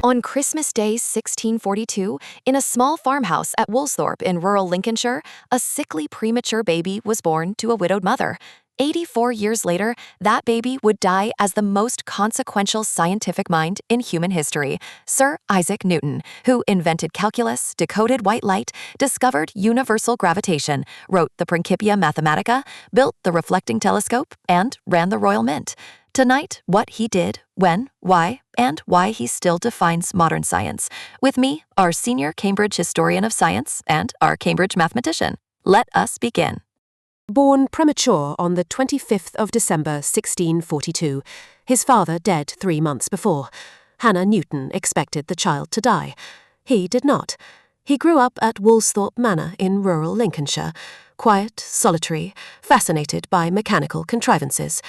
On Christmas Day 1642, in a small farmhouse at Woolsthorpe in rural Lincolnshire, a sickly premature baby was born to a widowed mother. 84 years later, that baby would die as the most consequential scientific mind in human history, Sir Isaac Newton, who invented calculus, decoded white light, discovered universal gravitation, wrote the Principia Mathematica, built the reflecting telescope, and ran the Royal Mint. Tonight, what he did, when, why, and why he still defines modern science. With me, our senior Cambridge historian of science and our Cambridge mathematician. Let us begin. Born premature on the 25th of December 1642, his father dead 3 months before, Hannah Newton expected the child to die. He did not. He grew up at Woolsthorpe Manor in rural Lincolnshire, quiet, solitary, fascinated by mechanical contrivances.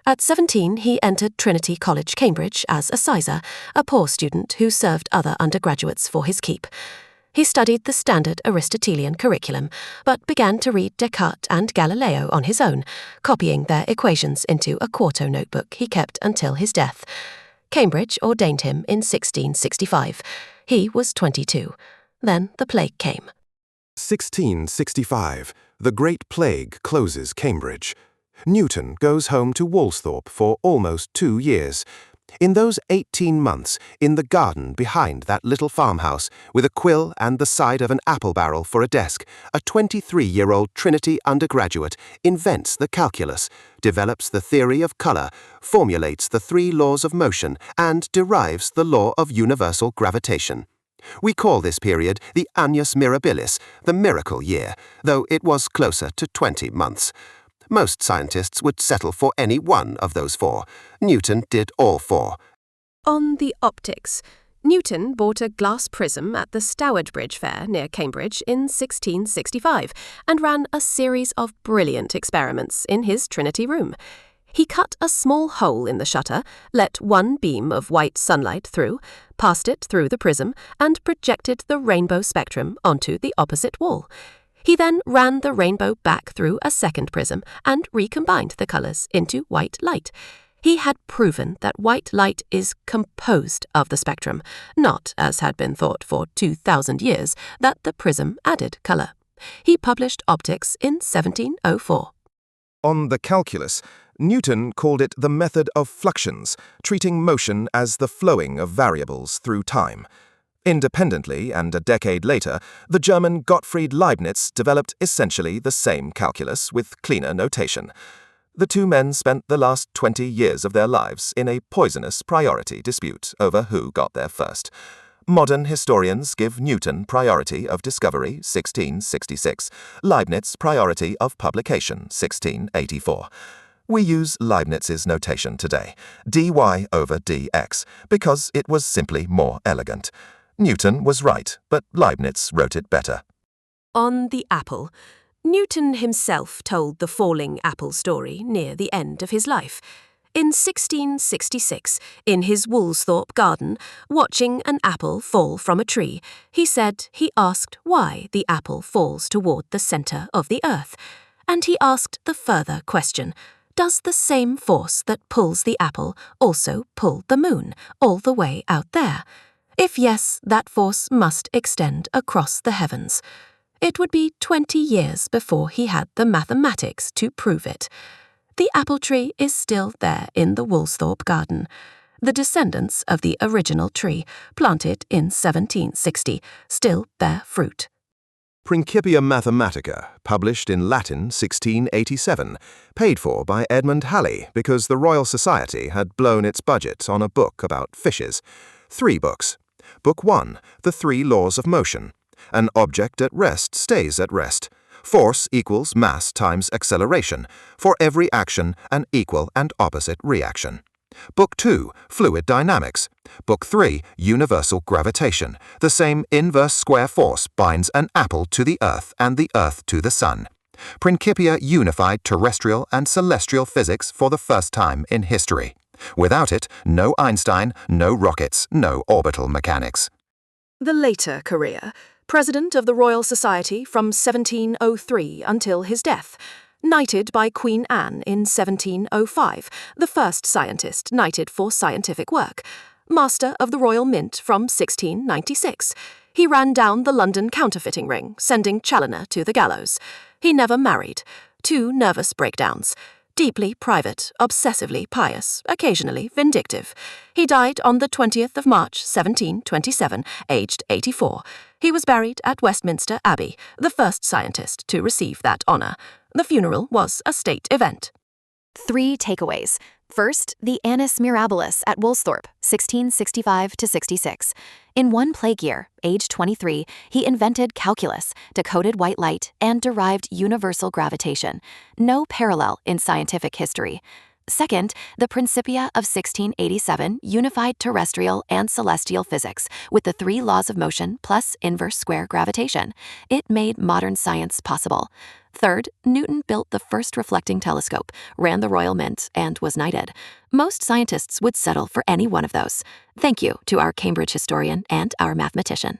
At 17, he entered Trinity College, Cambridge, as a sizar, a poor student who served other undergraduates for his keep. He studied the standard Aristotelian curriculum, but began to read Descartes and Galileo on his own, copying their equations into a quarto notebook he kept until his death. Cambridge ordained him in 1665. He was 22. Then the plague came. 1665. The Great Plague closes Cambridge. Newton goes home to Woolsthorpe for almost 2 years. In those 18 months, in the garden behind that little farmhouse, with a quill and the side of an apple barrel for a desk, a 23-year-old Trinity undergraduate invents the calculus, develops the theory of colour, formulates the 3 laws of motion, and derives the law of universal gravitation. We call this period the Annus Mirabilis, the miracle year, though it was closer to 20 months. Most scientists would settle for any one of those 4. Newton did all 4. On the optics, Newton bought a glass prism at the Stourbridge Fair near Cambridge in 1665 and ran a series of brilliant experiments in his Trinity room. He cut a small hole in the shutter, let one beam of white sunlight through, passed it through the prism, and projected the rainbow spectrum onto the opposite wall. He then ran the rainbow back through a second prism and recombined the colours into white light. He had proven that white light is composed of the spectrum, not, as had been thought for 2,000 years, that the prism added colour. He published Optics in 1704. On the calculus, Newton called it the method of fluxions, treating motion as the flowing of variables through time. Independently, and a decade later, the German Gottfried Leibniz developed essentially the same calculus with cleaner notation. The 2 men spent the last 20 years of their lives in a poisonous priority dispute over who got there first. Modern historians give Newton priority of discovery, 1666, Leibniz priority of publication, 1684. We use Leibniz's notation today, dy over dx, because it was simply more elegant. Newton was right, but Leibniz wrote it better. On the apple, Newton himself told the falling apple story near the end of his life. In 1666, in his Woolsthorpe garden, watching an apple fall from a tree, he said he asked why the apple falls toward the centre of the earth. And he asked the further question, does the same force that pulls the apple also pull the moon all the way out there? If yes, that force must extend across the heavens. It would be 20 years before he had the mathematics to prove it. The apple tree is still there in the Woolsthorpe garden. The descendants of the original tree, planted in 1760, still bear fruit. Principia Mathematica, published in Latin 1687, paid for by Edmund Halley because the Royal Society had blown its budget on a book about fishes. 3 books. Book 1, The 3 Laws of Motion. An object at rest stays at rest. Force equals mass times acceleration. For every action, an equal and opposite reaction. Book 2, Fluid Dynamics. Book 3, Universal Gravitation. The same inverse square force binds an apple to the earth and the earth to the sun. Principia unified terrestrial and celestial physics for the first time in history. Without it, no Einstein, no rockets, no orbital mechanics. The later career, President of the Royal Society from 1703 until his death. Knighted by Queen Anne in 1705, the first scientist knighted for scientific work. Master of the Royal Mint from 1696. He ran down the London counterfeiting ring, sending Challoner to the gallows. He never married. 2 nervous breakdowns. Deeply private, obsessively pious, occasionally vindictive. He died on the 20th of March, 1727, aged 84. He was buried at Westminster Abbey, the first scientist to receive that honour. The funeral was a state event. 3 takeaways. First, the Annus Mirabilis at Woolsthorpe, 1665–66. In one plague year, age 23, he invented calculus, decoded white light, and derived universal gravitation. No parallel in scientific history. Second, the Principia of 1687 unified terrestrial and celestial physics with the 3 laws of motion plus inverse square gravitation. It made modern science possible. Third, Newton built the first reflecting telescope, ran the Royal Mint, and was knighted. Most scientists would settle for any one of those. Thank you to our Cambridge historian and our mathematician.